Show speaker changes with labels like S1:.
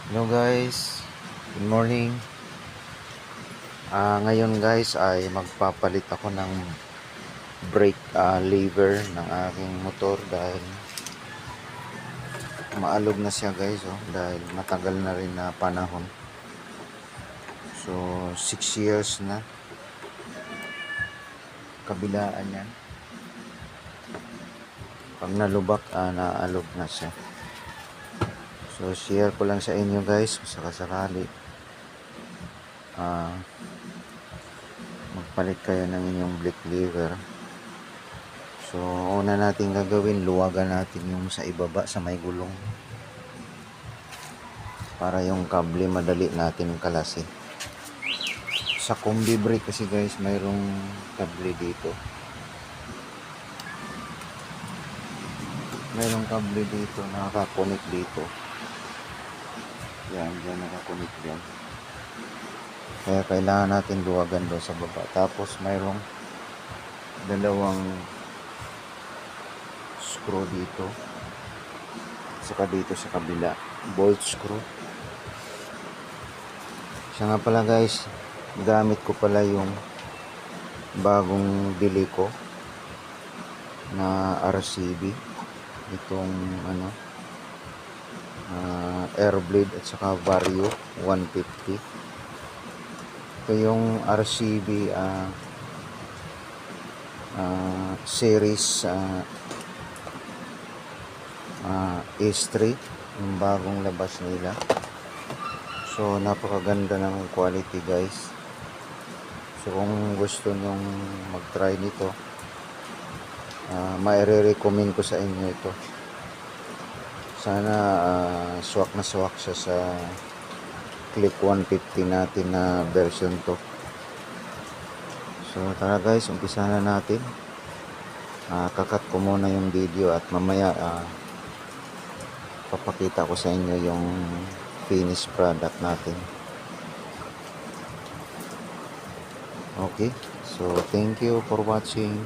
S1: Hello guys, good morning. Ngayon guys ay magpapalit ako ng brake lever ng aking motor dahil maalog na siya guys, dahil matagal na rin na panahon. So 6 years na kabilaan yan. Pag nalubak, naalog na siya. So share ko lang sa inyo guys kung sakasakali magpalit kayo ng inyong brake lever. So una natin gagawin, luwagan natin yung sa ibaba sa may gulong para yung kable madali natin kalasin. Sa combi brake kasi guys, mayroong kable dito. Mayroong kable dito, nakaka-connect dito. Yan, dyan nakakonect yan. Kaya kailangan natin luwagan doon sa baba. Tapos mayroong dalawang screw dito. Saka dito sa kabila, bolt screw. Siya nga pala guys, gamit ko pala yung bagong bili ko na RCB. Itong Airblade at saka Vario 150. Ito yung RCB series S3, yung bagong labas nila. So napakaganda ng quality guys. So kung gusto nyong mag-try nito, maire-recommend ko sa inyo ito. Sana swak na swak siya sa Click 150 natin na version to. So tara guys, umpisa na natin. Kakat ko muna yung video at mamaya papakita ko sa inyo yung finished product natin. Okay, so thank you for watching.